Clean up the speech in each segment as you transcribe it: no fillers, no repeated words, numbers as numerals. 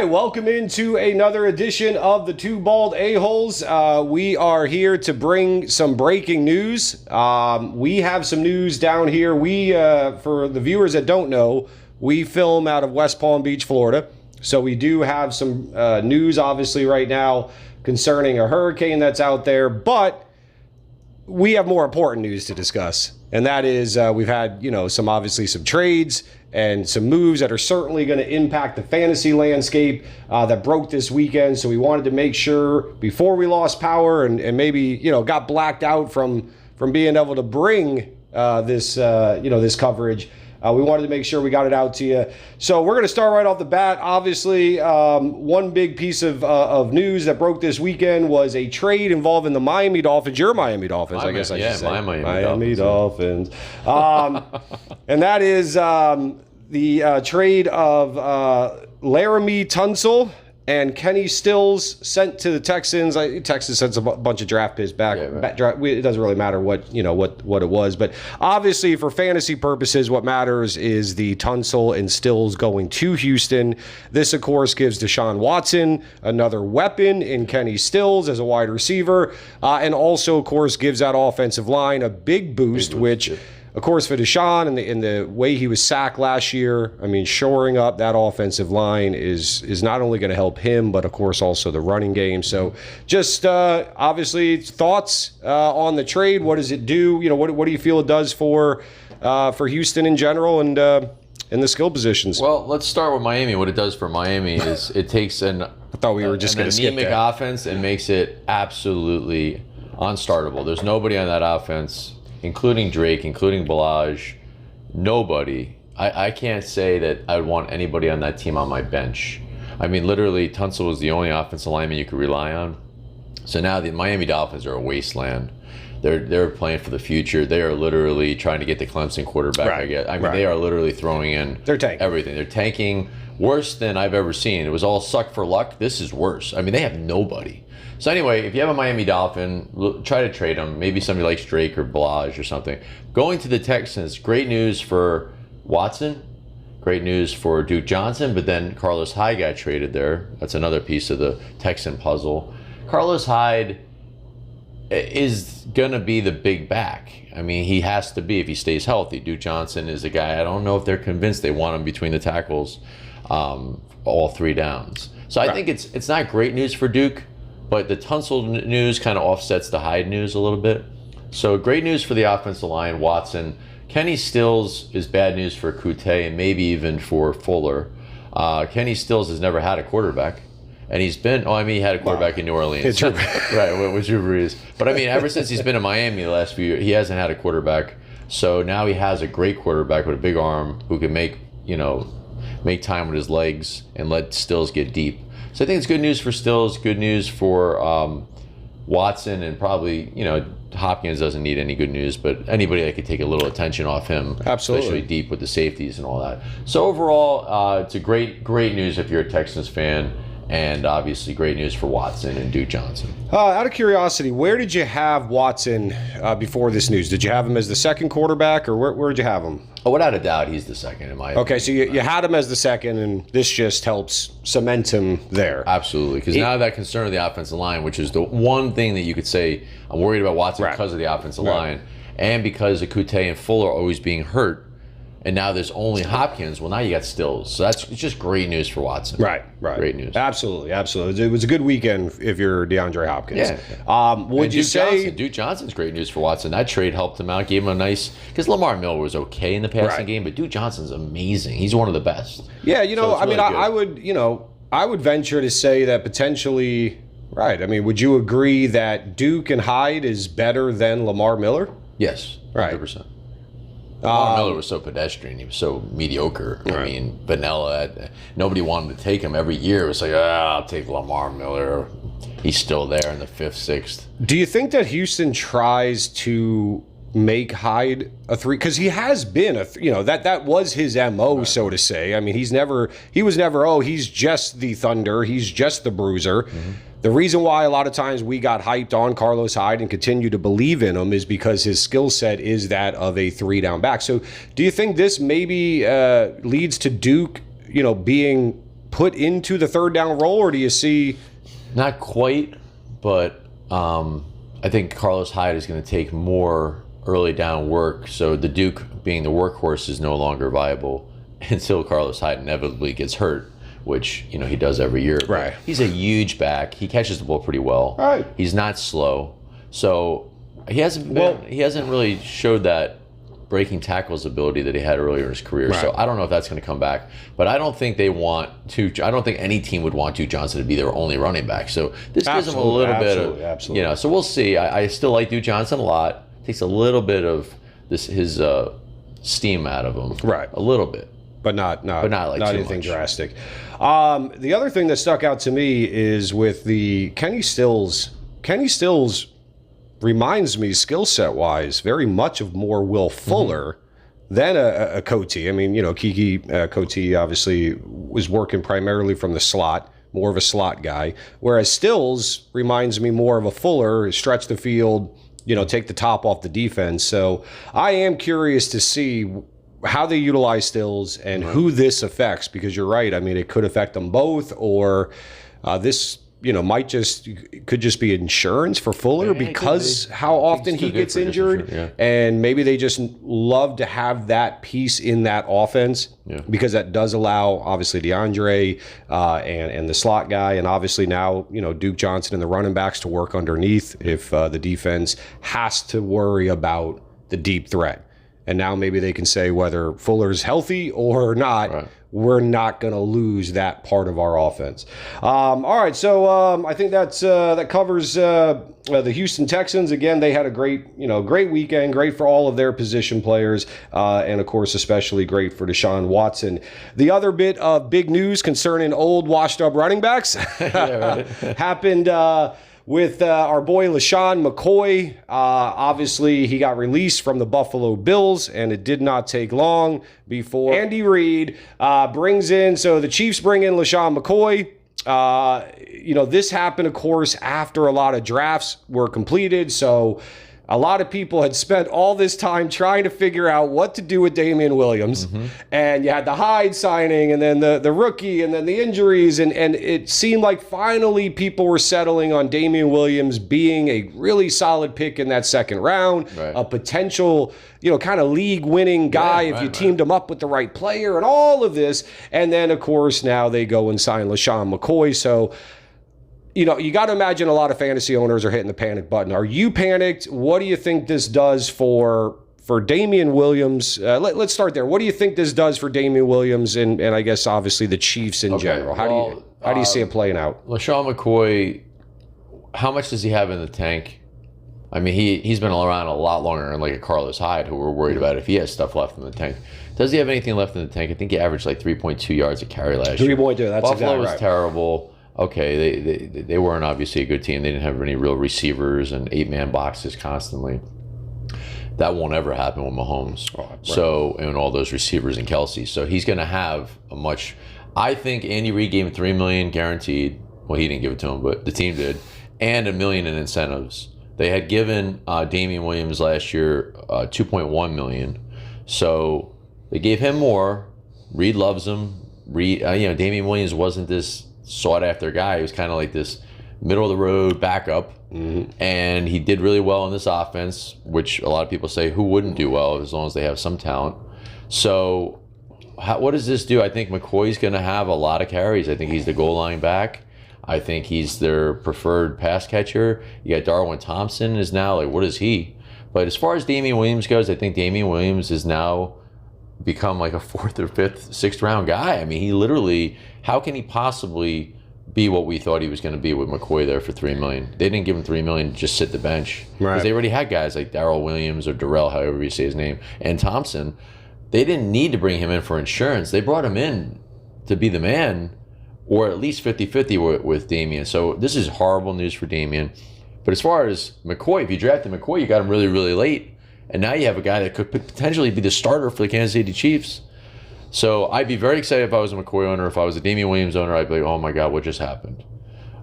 right, welcome into another edition of the Two Bald A-Holes. We are here to bring some breaking news. We have some news down here. For the viewers that don't know, we film out of West Palm Beach, Florida. So we do have some news, obviously, right now concerning a hurricane that's out there. But we have more important news to discuss. And that is we've had, some trades and some moves that are certainly going to impact the fantasy landscape that broke this weekend. So we wanted to make sure before we lost power and maybe, got blacked out from being able to bring this coverage. We wanted to make sure we got it out to you. So we're going to start right off the bat. Obviously, one big piece of news that broke this weekend was a trade involving the Miami Dolphins. Your Miami Dolphins, I guess I should say. Yeah, Miami Dolphins. And that is the trade of Laremy Tunsil and Kenny Stills sent to the Texans. Texas sends a bunch of draft picks back. Yeah, it doesn't really matter what it was, but obviously for fantasy purposes, what matters is the Tunsil and Stills going to Houston. This, of course, gives Deshaun Watson another weapon in Kenny Stills as a wide receiver, and also, of course, gives that offensive line a big boost, which. Of course, for Deshaun and the way he was sacked last year, I mean, shoring up that offensive line is not only going to help him, but, of course, also the running game. So just obviously thoughts on the trade. What does it do? What do you feel it does for Houston in general and in the skill positions? Well, let's start with Miami. What it does for Miami is it takes I thought we were just going to skip that. Offense and makes it absolutely unstartable. There's nobody on that offense, including Drake, including Balaj, nobody. I can't say that I would want anybody on that team on my bench. I mean, literally, Tunsil was the only offensive lineman you could rely on. So now the Miami Dolphins are a wasteland. They're playing for the future. They are literally trying to get the Clemson quarterback. Right. They are literally throwing in everything. They're tanking worse than I've ever seen. It was all suck for luck. This is worse. I mean, they have nobody. So anyway, if you have a Miami Dolphin, try to trade him. Maybe somebody likes Drake or Balaj or something. Going to the Texans, great news for Watson, great news for Duke Johnson, but then Carlos Hyde got traded there. That's another piece of the Texan puzzle. Carlos Hyde is going to be the big back. I mean, he has to be if he stays healthy. Duke Johnson is a guy, I don't know if they're convinced they want him between the tackles all three downs. So I think it's not great news for Duke. But the Tunsil news kind of offsets the Hyde news a little bit. So great news for the offensive line, Watson. Kenny Stills is bad news for Kute and maybe even for Fuller. Kenny Stills has never had a quarterback. And he's been, he had a quarterback in New Orleans. Right, with Drew Brees. But I mean, ever since he's been in Miami the last few years, he hasn't had a quarterback. So now he has a great quarterback with a big arm who can make time with his legs and let Stills get deep. So I think it's good news for Stills, good news for Watson, and probably, Hopkins doesn't need any good news, but anybody that could take a little attention off him, absolutely, especially deep with the safeties and all that. So overall, it's a great news if you're a Texans fan, and obviously great news for Watson and Duke Johnson. Out of curiosity, where did you have Watson before this news? Did you have him as the second quarterback, or where did you have him? Oh, without a doubt, he's the second in my opinion. Okay, so you had him as the second, and this just helps cement him there. Absolutely, because now that concern of the offensive line, which is the one thing that you could say, I'm worried about Watson because of the offensive line, and because Kute and Fuller are always being hurt, and now there's only Hopkins. Well, now you got Stills. So it's just great news for Watson. Right. Great news. Absolutely. It was a good weekend if you're DeAndre Hopkins. Yeah. Would you say Duke Johnson's great news for Watson? That trade helped him out, gave him a nice, because Lamar Miller was okay in the passing game, but Duke Johnson's amazing. He's one of the best. Yeah, I would venture to say that potentially, right. I mean, would you agree that Duke and Hyde is better than Lamar Miller? Yes. 100%. Lamar Miller was so pedestrian. He was so mediocre. Right. I mean, vanilla. Nobody wanted to take him every year. It was like, I'll take Lamar Miller. He's still there in the 5th, 6th. Do you think that Houston tries to make Hyde a three? Because he has been that was his MO, so to say. I mean, he was never, he's just the Thunder. He's just the bruiser. Mm-hmm. The reason why a lot of times we got hyped on Carlos Hyde and continue to believe in him is because his skill set is that of a 3-down back. So do you think this maybe leads to Duke, being put into the third down role, or do you see? Not quite, but I think Carlos Hyde is going to take more early down work. So the Duke being the workhorse is no longer viable until Carlos Hyde inevitably gets hurt, which he does every year. Right. He's a huge back. He catches the ball pretty well. Right. He's not slow, so he hasn't really showed that breaking tackles ability that he had earlier in his career. Right. So I don't know if that's going to come back, but I don't think I don't think any team would want Duke Johnson to be their only running back. So this gives him a little bit of, so we'll see. I still like Duke Johnson a lot. Takes a little bit of his steam out of him. Right. A little bit. But not anything much. drastic. The other thing that stuck out to me is with the Kenny Stills. Kenny Stills reminds me, skill set wise, very much of more Will Fuller than a Coty. I mean, Kiki Coty obviously was working primarily from the slot, more of a slot guy, whereas Stills reminds me more of a Fuller, stretch the field, take the top off the defense. So I am curious to see how they utilize Stills and who this affects, because you're right. I mean, it could affect them both, or this could just be insurance for Fuller because how often he gets injured. And maybe they just love to have that piece in that offense because that does allow, obviously, DeAndre and the slot guy, and obviously now, Duke Johnson and the running backs to work underneath if the defense has to worry about the deep threat. And now maybe they can say whether Fuller's healthy or not, we're not going to lose that part of our offense. All right, so I think that covers the Houston Texans. Again, they had a great weekend, great for all of their position players, and of course, especially great for Deshaun Watson. The other bit of big news concerning old, washed-up running backs happened with our boy LeSean McCoy. Obviously, he got released from the Buffalo Bills, and it did not take long before Andy Reid brings in. So the Chiefs bring in LeSean McCoy. This happened, of course, after a lot of drafts were completed. So a lot of people had spent all this time trying to figure out what to do with Damien Williams. And you had the Hyde signing, and then the rookie, and then the injuries. And it seemed like finally people were settling on Damien Williams being a really solid pick in that second round, a potential, kind of league-winning guy if you teamed him up with the right player and all of this. And then, of course, now they go and sign LeSean McCoy. So, you got to imagine a lot of fantasy owners are hitting the panic button. Are you panicked? What do you think this does for Damien Williams? Let's start there. What do you think this does for Damien Williams and I guess obviously the Chiefs in general? How do you see it playing out? LeSean McCoy, how much does he have in the tank? I mean, he's been around a lot longer than like a Carlos Hyde, who we're worried about if he has stuff left in the tank. Does he have anything left in the tank? I think he averaged like 3.2 yards a carry last year. 3.2, that's Buffalo exactly right. was terrible. Okay, they weren't obviously a good team. They didn't have any real receivers and 8-man boxes constantly. That won't ever happen with Mahomes. So, and all those receivers and Kelsey. So he's going to have a much. I think Andy Reid gave him $3 million guaranteed. Well, he didn't give it to him, but the team did, and $1 million in incentives. They had given Damien Williams last year $2.1 million. So they gave him more. Reid loves him. Damien Williams wasn't this sought after guy. He was kind of like this middle of the road backup, and he did really well in this offense, which a lot of people say who wouldn't do well as long as they have some talent. So what does this do? I think McCoy's going to have a lot of carries. I think he's the goal line back. I think he's their preferred pass catcher. You got Darwin Thompson is now what is he? But as far as Damien Williams goes, I think Damien Williams is now become like a 4th or 5th, 6th round guy. I mean, he literally, how can he possibly be what we thought he was going to be with McCoy there for $3 million? They didn't give him $3 million to just sit the bench. Because they already had guys like Darrell Williams or Darrell, however you say his name, and Thompson. They didn't need to bring him in for insurance. They brought him in to be the man, or at least 50-50 with Damien. So this is horrible news for Damien. But as far as McCoy, if you drafted McCoy, you got him really, really late. And now you have a guy that could potentially be the starter for the Kansas City Chiefs. So I'd be very excited if I was a McCoy owner. If I was a Damien Williams owner, I'd be like, oh my God, what just happened?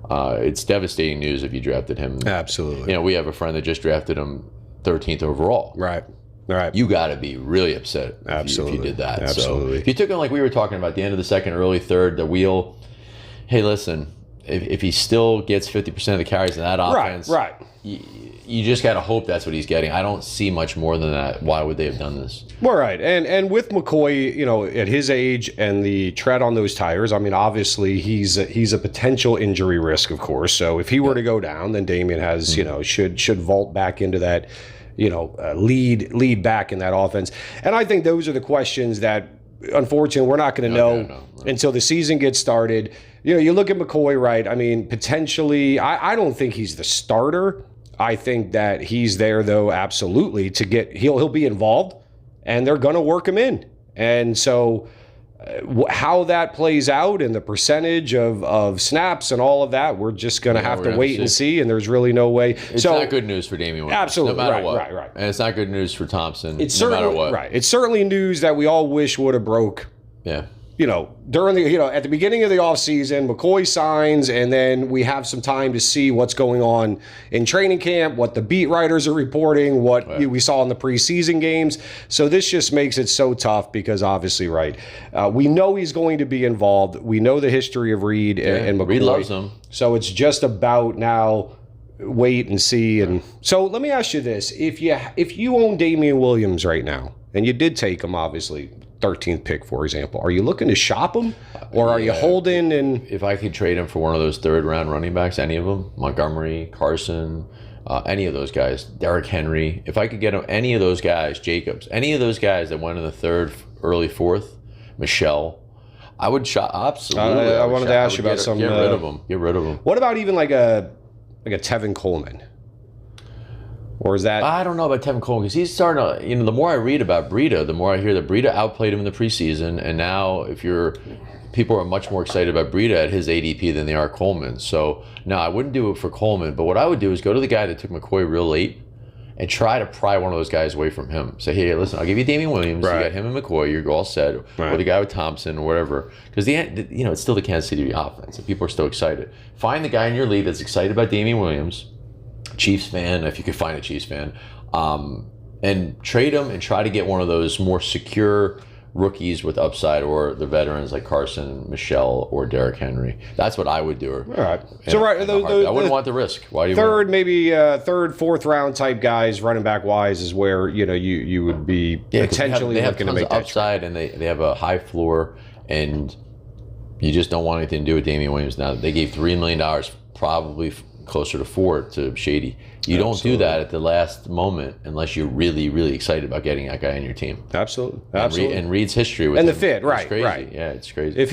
It's devastating news if you drafted him. Absolutely. We have a friend that just drafted him 13th overall. Right. Right. You got to be really upset if you did that. Absolutely. So if you took him like we were talking about, the end of the second, early third, the wheel, hey, listen, if he still gets 50% of the carries in that offense, right. You just got to hope that's what he's getting. I don't see much more than that. Why would they have done this? Well, right. And with McCoy, you know, at his age and the tread on those tires, I mean, obviously he's a potential injury risk, of course. So if he were to go down, then Damien has, you know, should vault back into that, you know, lead back in that offense. And I think those are the questions that, unfortunately, we're not going to know until the season gets started. You know, you look at McCoy, right? I mean, potentially, I don't think he's the starter. I think that he's there, though, absolutely, to get, he'll be involved, and they're going to work him in. And so how that plays out and the percentage of snaps and all of that, we're just going to have to wait and see, and there's really no way. It's not good news for Damien Williams. Absolutely. No matter what. Right. And it's not good news for Thompson, it's no matter what. Right. It's certainly news that we all wish would have broke. Yeah. You know, during the, you know, at the beginning of the offseason, McCoy signs, and then we have some time to see what's going on in training camp, what the beat writers are reporting, what we saw in the preseason games. So this just makes it so tough because obviously, right, we know he's going to be involved. We know the history of Reid and McCoy. Reid loves him. So it's just about now wait and see. And so let me ask you this. If you own Damien Williams right now, and you did take him, obviously, 13th pick, for example, are you looking to shop him, or are you holding? And if I could trade him for one of those third-round running backs, any of them, Montgomery, Carson, any of those guys, Derrick Henry, if I could get him, any of those guys, Jacobs, any of those guys that went in the third, early fourth, Michelle, I would shop. Absolutely. I wanted to ask you about some. Get rid of them. Get rid of them. What about even like a Tevin Coleman? Or is that? I don't know about Tevin Coleman because he's starting to, you know, the more I read about Breida, the more I hear that Breida outplayed him in the preseason. And now people are much more excited about Breida at his ADP than they are Coleman. So no, I wouldn't do it for Coleman. But what I would do is go to the guy that took McCoy real late and try to pry one of those guys away from him. Say, hey, listen, I'll give you Damien Williams. You got him and McCoy. You're all set. Or the guy with Thompson or whatever. Because you know, it's still the Kansas City offense and people are still excited. Find the guy in your league that's excited about Damien Williams. Chiefs fan, if you could find a Chiefs fan, and trade him and try to get one of those more secure rookies with upside, or the veterans like Carson, Michelle, or Derrick Henry. That's what I would do. All right. So I wouldn't want the risk. Why do you third, fourth round type guys, running back wise, is where you would be potentially looking to make that upside, and they have a high floor, and you just don't want anything to do with Damien Williams now. They gave $3 million, probably closer to 4 to Shady. You don't do that at the last moment unless you're really, really excited about getting that guy on your team. Absolutely. And Reid's history with and him, the fit, right? It's crazy. Right. Yeah, it's crazy. If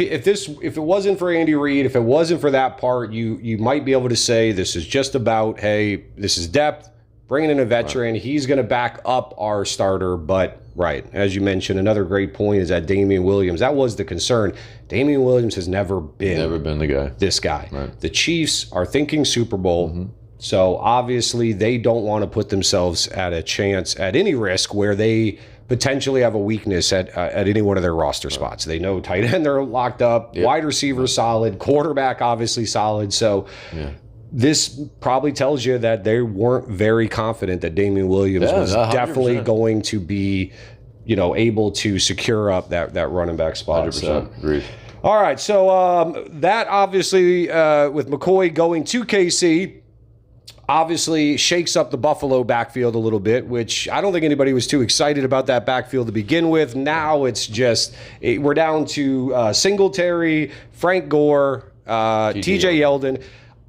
it wasn't for Andy Reid, if it wasn't for that part, you might be able to say this is just about, hey, this is depth, bringing in a veteran. Right. He's going to back up our starter, but right, as you mentioned, another great point is that Damien Williams. That was the concern. Damien Williams has never been the guy. This guy. Right. The Chiefs are thinking Super Bowl, so obviously they don't want to put themselves at a chance, at any risk, where they potentially have a weakness at any one of their roster spots. They know tight end they're locked up, wide receiver solid, quarterback obviously solid. So. Yeah. This probably tells you that they weren't very confident that Damien Williams was definitely going to be, able to secure up that running back spot. 100%. Agreed. All right, so that obviously with McCoy going to KC, obviously shakes up the Buffalo backfield a little bit, which I don't think anybody was too excited about that backfield to begin with. Now it's just we're down to Singletary, Frank Gore, TJ Yeldon.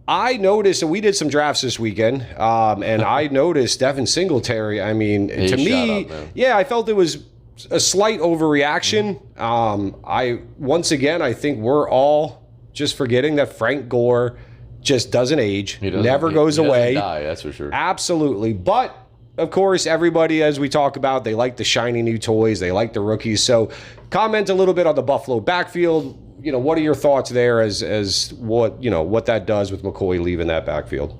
I noticed, and we did some drafts this weekend, and I noticed Devin Singletary. I mean, to me, I felt it was a slight overreaction. I think we're all just forgetting that Frank Gore just doesn't age, never goes away. Doesn't die, that's for sure. Absolutely. But, of course, everybody, as we talk about, they like the shiny new toys. They like the rookies. So comment a little bit on the Buffalo backfield. What are your thoughts there as what that does with McCoy leaving that backfield?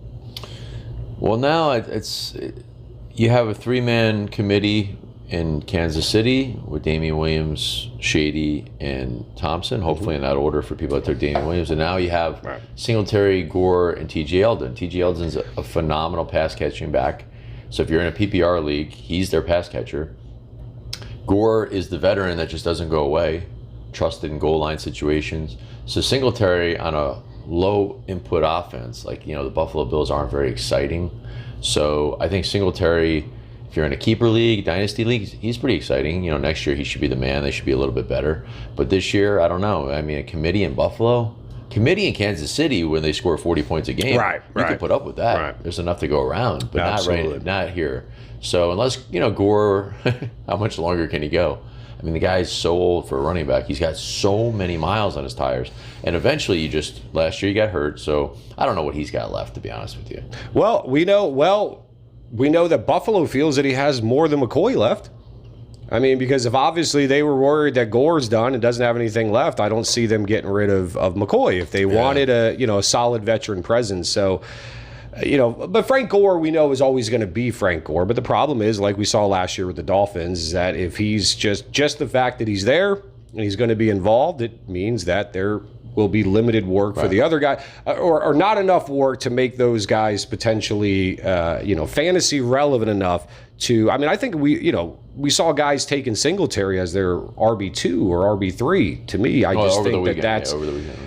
Well, now you have a 3-man committee in Kansas City with Damien Williams, Shady, and Thompson, hopefully in that order for people that took Damien Williams. And now you have Singletary, Gore, and TJ Yeldon. TJ Yeldon's a phenomenal pass-catching back. So if you're in a PPR league, he's their pass catcher. Gore is the veteran that just doesn't go away, trusted in goal line situations. So Singletary on a low input offense, like, the Buffalo Bills aren't very exciting. So I think Singletary, if you're in a keeper league, dynasty league, he's pretty exciting. Next year he should be the man. They should be a little bit better. But this year, I don't know. I mean, a committee in Buffalo, committee in Kansas City when they score 40 points a game, you can put up with that. Right. There's enough to go around, but Absolutely. not here. So unless, Gore, how much longer can he go? I mean, the guy's so old for a running back. He's got so many miles on his tires. And eventually last year he got hurt. So I don't know what he's got left, to be honest with you. Well, we know that Buffalo feels that he has more than McCoy left. I mean, because if obviously they were worried that Gore's done and doesn't have anything left, I don't see them getting rid of McCoy if they wanted a solid veteran presence. So, but Frank Gore, we know, is always going to be Frank Gore. But the problem is, like we saw last year with the Dolphins, is that if he's just the fact that he's there and he's going to be involved, it means that there will be limited work for the other guy, or not enough work to make those guys potentially, fantasy relevant enough to. I mean, I think we saw guys taking Singletary as their RB2 or RB3. To me, I just think that's over the weekend.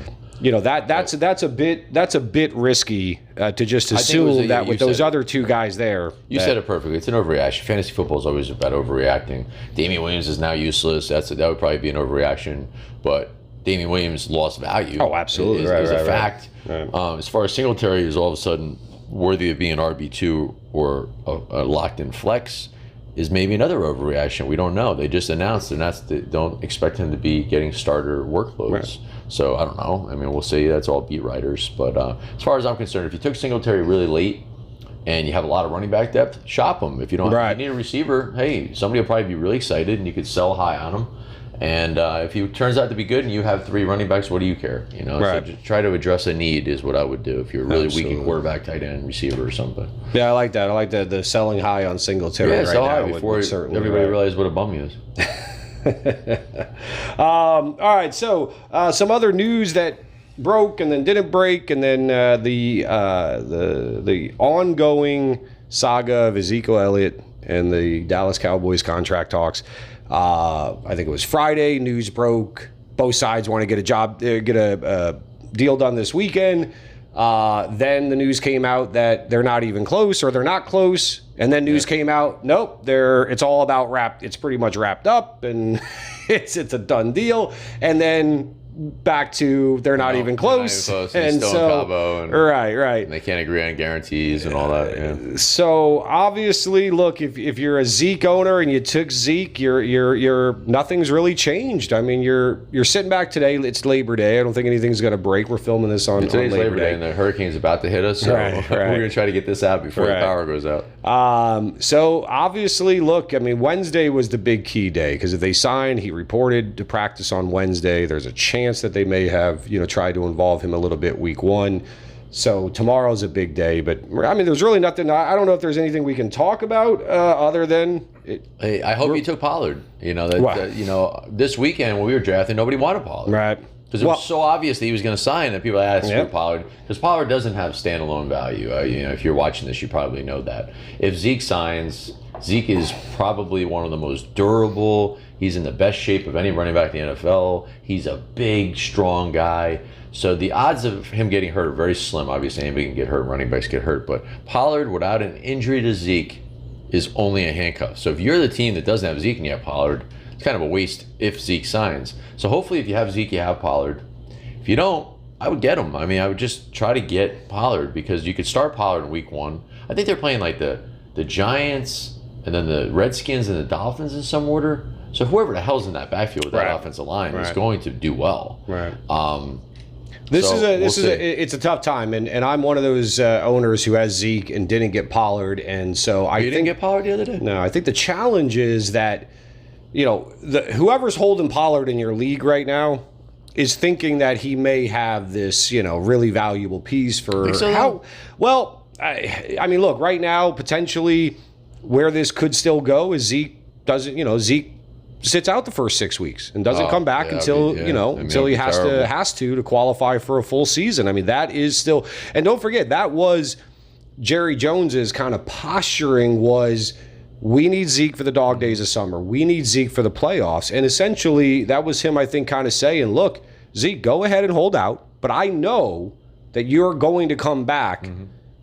That's a bit risky to just assume that with those other two guys there. You said it perfectly. It's an overreaction. Fantasy football is always about overreacting. Damien Williams is now useless. That would probably be an overreaction, but Damien Williams lost value. Oh, absolutely. Is a fact. Right. As far as Singletary is all of a sudden worthy of being RB2 or a locked-in flex is maybe another overreaction. We don't know. They just announced they don't expect him to be getting starter workloads. Right. So I don't know. I mean, we'll see. That's all beat writers. But as far as I'm concerned, if you took Singletary really late and you have a lot of running back depth, shop him. If you don't if you need a receiver, hey, somebody will probably be really excited and you could sell high on him. And if he turns out to be good and you have 3 running backs, what do you care? So just try to address a need is what I would do if you're really weak at quarterback, tight end, receiver, or something. Yeah, I like that. I like the selling high on Singletary right sell now. High before everybody realizes what a bum he is. All right, so some other news that broke and then didn't break, and then the ongoing saga of Ezekiel Elliott and the Dallas Cowboys contract talks. I think it was Friday. News broke. Both sides want to get a deal done this weekend. Then the news came out that they're not even close, or they're not close. And then news came out, nope, it's all about wrapped. It's pretty much wrapped up, and it's a done deal. And then back to they're not even close. And so, Cabo and right. And they can't agree on guarantees and all that. Yeah. So obviously, look, if you're a Zeke owner and you took Zeke, you're nothing's really changed. I mean, you're sitting back today. It's Labor Day. I don't think anything's going to break. We're filming this on Labor Day, and the hurricane's about to hit us. So we're going to try to get this out before the power goes out. So obviously, look, I mean, Wednesday was the big key day because if they sign, he reported to practice on Wednesday. There's a chance that they may have, tried to involve him a little bit week 1. So tomorrow's a big day. But, I mean, there's really nothing. I don't know if there's anything we can talk about other than... Hey, I hope you took Pollard. This weekend when we were drafting, nobody wanted Pollard. Right. Because it was so obvious that he was going to sign that people asked for Pollard. Because Pollard doesn't have standalone value. If you're watching this, you probably know that. If Zeke signs, Zeke is probably one of the most durable. He's in the best shape of any running back in the NFL. He's a big, strong guy. So the odds of him getting hurt are very slim. Obviously, anybody can get hurt. Running backs get hurt. But Pollard, without an injury to Zeke, is only a handcuff. So if you're the team that doesn't have Zeke and you have Pollard, it's kind of a waste if Zeke signs. So hopefully if you have Zeke, you have Pollard. If you don't, I would get him. I mean, I would just try to get Pollard because you could start Pollard in week 1. I think they're playing like the Giants and then the Redskins and the Dolphins in some order. So whoever the hell's in that backfield with that offensive line is going to do well. Right. It's a tough time, and I'm one of those owners who has Zeke and didn't get Pollard, and so you didn't get Pollard the other day? No, I think the challenge is that whoever's holding Pollard in your league right now is thinking that he may have this really valuable piece for how well. I mean, look, right now potentially where this could still go is Zeke Zeke sits out the first 6 weeks and doesn't come back until he has to qualify for a full season. I mean, that is still, and don't forget that was Jerry Jones's kind of posturing was, we need Zeke for the dog days of summer. We need Zeke for the playoffs. And essentially, that was him, I think, kind of saying, look, Zeke, go ahead and hold out, but I know that you're going to come back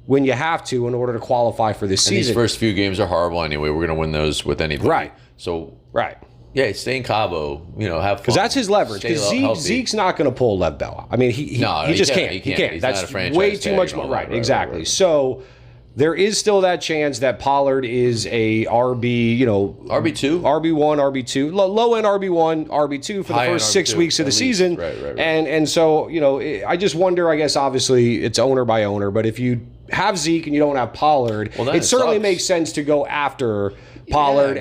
when you have to in order to qualify for this season. These first few games are horrible anyway. We're going to win those with anybody. Right. So, right. Yeah, stay in Cabo, have fun. Because that's his leverage. Because Zeke's not going to pull Lev Bell. I mean, he just can't. He can't. He's that's not a franchise way too much. Right, exactly. So there is still that chance that Pollard is a RB, RB2, RB1, RB2, low end RB1, RB2 for the first 6 weeks of the season. Right. And so, I just wonder, I guess, obviously, it's owner by owner, but if you have Zeke and you don't have Pollard, it certainly makes sense to go after Pollard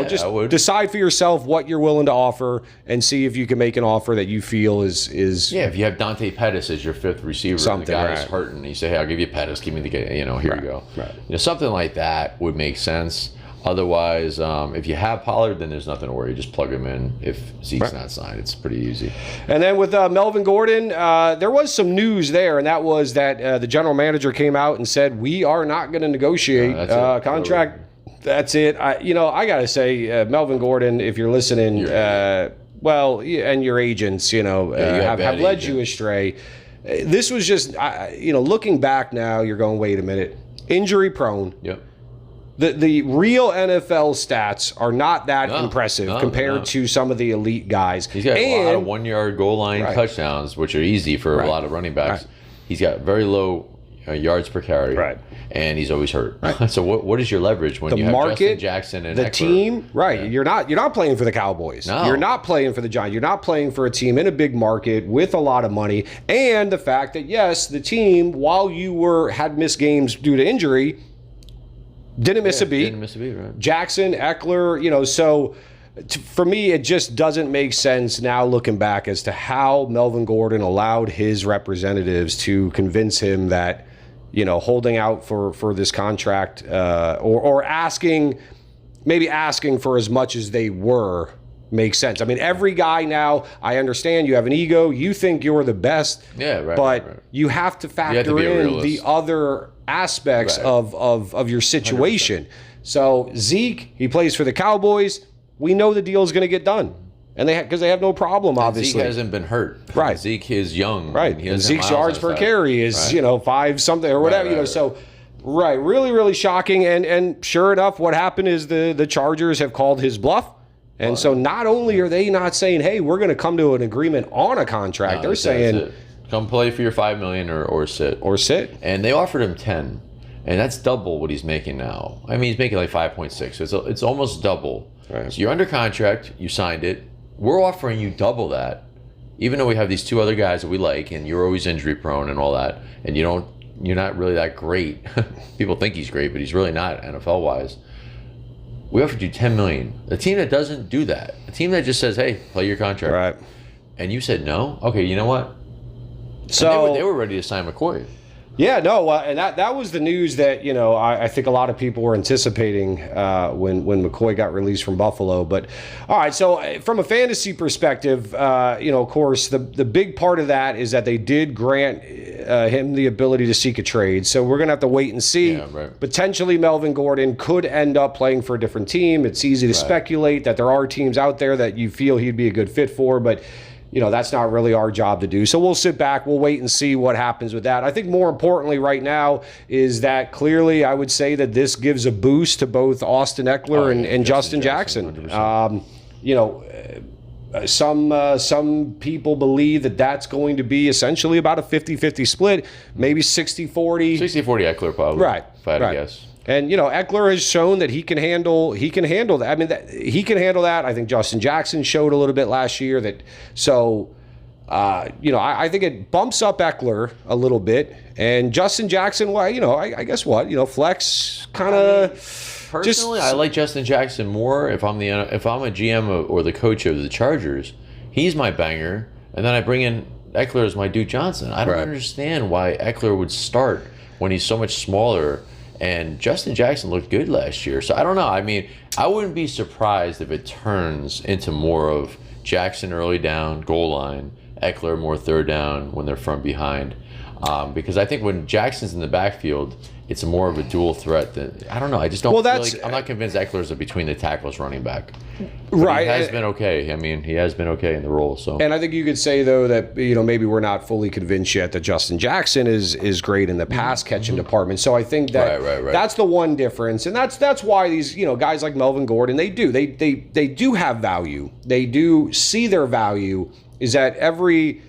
just decide for yourself what you're willing to offer and see if you can make an offer that you feel is Yeah, if you have Dante Pettis as your fifth receiver and the guy is hurting, and you say, hey, I'll give you Pettis, give me the here you go. Right. Something like that would make sense. Otherwise, if you have Pollard, then there's nothing to worry. Just plug him in. If Zeke's not signed, it's pretty easy. And then with Melvin Gordon, there was some news there, and that was that the general manager came out and said, we are not going to negotiate contract. That's it. I got to say, Melvin Gordon, if you're listening, and your agents, have led you astray. This was just, looking back now, you're going, wait a minute. Injury prone. Yep. The real NFL stats are not that impressive compared to some of the elite guys. He's got a lot of 1 yard goal line touchdowns, which are easy for a lot of running backs. He's got very low yards per carry. Right. And he's always hurt. Right. So what is your leverage when you have Justin Jackson and the Eckler? Team? Right. Yeah. You're not playing for the Cowboys. No. You're not playing for the Giants. You're not playing for a team in a big market with a lot of money. And the fact that, yes, the team, while you had missed games due to injury, didn't miss a beat. Didn't miss a beat, right. Jackson, Eckler, so for me, it just doesn't make sense now looking back as to how Melvin Gordon allowed his representatives to convince him that, holding out for this contract or asking for as much as they were makes sense. I mean, every guy now, I understand you have an ego. You think you're the best. Yeah, right. But you have to factor in the other aspects of your situation. 100%. So Zeke, he plays for the Cowboys. We know the deal is going to get done. And because they have no problem, obviously. Zeke hasn't been hurt. Right. Zeke is young. Right. And Zeke's yards per carry is, 5 something or whatever, Right. So, really, really shocking. And sure enough, what happened is the Chargers have called his bluff. And so not only are they not saying, hey, we're going to come to an agreement on a contract, they're saying, come play for your $5 million or sit. Or sit. And they offered him 10. And that's double what he's making now. I mean, he's making like 5.6. So it's almost double. Right. So you're under contract. You signed it. We're offering you double that, even though we have these two other guys that we like, and you're always injury prone and all that, and you're not really that great. People think he's great, but he's really not NFL wise. We offered you $10 million. A team that doesn't do that, a team that just says, "Hey, play your contract," right? And you said no. Okay, you know what? So they were ready to sign McCoy. Yeah, no, and that was the news that I think a lot of people were anticipating when McCoy got released from Buffalo. But all right, so from a fantasy perspective, of course, the big part of that is that they did grant him the ability to seek a trade. So we're gonna have to wait and see. Yeah, right. Potentially, Melvin Gordon could end up playing for a different team. It's easy to speculate that there are teams out there that you feel he'd be a good fit for, but. That's not really our job to do. So we'll sit back. We'll wait and see what happens with that. I think more importantly right now is that clearly I would say that this gives a boost to both Austin Eckler and Justin Jackson. Some people believe that that's going to be essentially about a 50-50 split, maybe 60-40. 60-40 Eckler probably. Right. If I had to guess. And Eckler has shown that he can handle that. I mean, he can handle that. I think Justin Jackson showed a little bit last year that. So, I think it bumps up Eckler a little bit, and Justin Jackson. Well, I guess what flex kind of. Personally, I like Justin Jackson more if I'm a GM or the coach of the Chargers. He's my banger, and then I bring in Eckler as my Duke Johnson. I don't understand why Eckler would start when he's so much smaller. And Justin Jackson looked good last year. So I don't know. I mean, I wouldn't be surprised if it turns into more of Jackson early down, goal line, Eckler more third down when they're from behind. Because I think when Jackson's in the backfield, it's more of a dual threat than I don't know. I just don't. Well, feel that's like, I'm not convinced Eckler's a between the tackles running back. But right. he has been okay. I mean, he has been okay in the role. So, and I think you could say though that maybe we're not fully convinced yet that Justin Jackson is great in the pass catching department. So I think that that's the one difference, and that's why these guys like Melvin Gordon they do have value. They do see their value is that every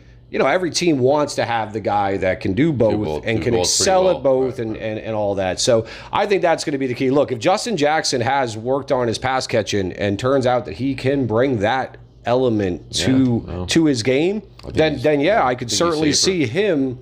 team wants to have the guy that can do both and can excel at both and all that. So I think that's going to be the key. Look, if Justin Jackson has worked on his pass catching and turns out that he can bring that element to his game, then I could certainly see him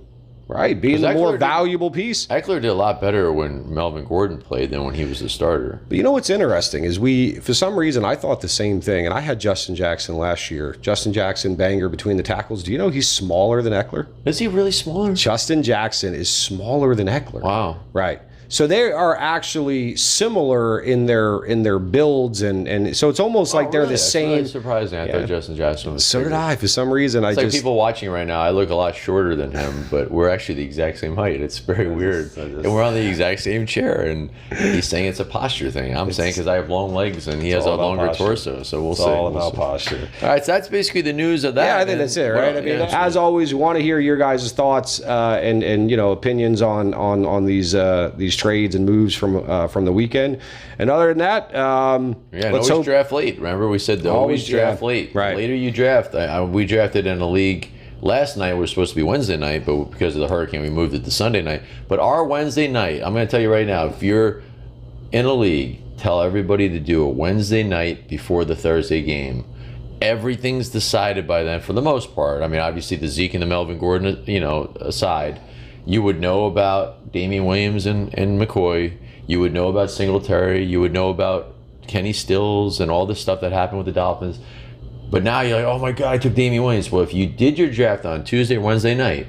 being the more valuable piece. Eckler did a lot better when Melvin Gordon played than when he was the starter. But what's interesting is for some reason, I thought the same thing, and I had Justin Jackson last year. Justin Jackson, banger between the tackles. Do you know he's smaller than Eckler? Is he really smaller? Justin Jackson is smaller than Eckler. Wow. Right. So they are actually similar in their builds, and so it's almost like they're the same. Really surprising. I thought Justin Jackson was So did I. For some reason, it's like people watching right now. I look a lot shorter than him, but we're actually the exact same height. It's very weird, and we're on the exact same chair. And he's saying it's a posture thing. I'm saying because I have long legs and he has a longer torso. So we'll see. It's all about posture. All right, so that's basically the news of that. Yeah, I think that's it, right? I mean, as always, we want to hear your guys' thoughts and opinions on these trades and moves from the weekend. And other than that, let's always draft late. Remember, we said always draft late. Right. The later you draft. We drafted in a league last night. We're supposed to be Wednesday night, but because of the hurricane, we moved it to Sunday night. But our Wednesday night, I'm going to tell you right now, if you're in a league, tell everybody to do a Wednesday night before the Thursday game. Everything's decided by then for the most part. I mean, obviously the Zeke and the Melvin Gordon, aside. You would know about Damien Williams and McCoy. You would know about Singletary. You would know about Kenny Stills and all this stuff that happened with the Dolphins. But now you're like, oh my God, I took Damien Williams. Well, if you did your draft on Tuesday, Wednesday night,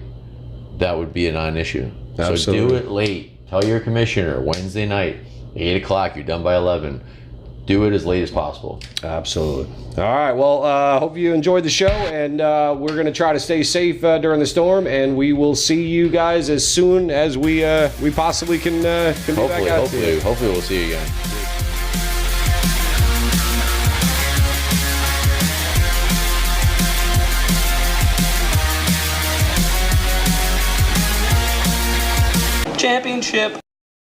that would be a non-issue. Absolutely. So do it late. Tell your commissioner, Wednesday night, 8 o'clock, you're done by 11. Do it as late as possible. Absolutely. All right. Well, hope you enjoyed the show, and we're going to try to stay safe during the storm, and we will see you guys as soon as we possibly can be back out. Hopefully we'll see you again. Championship.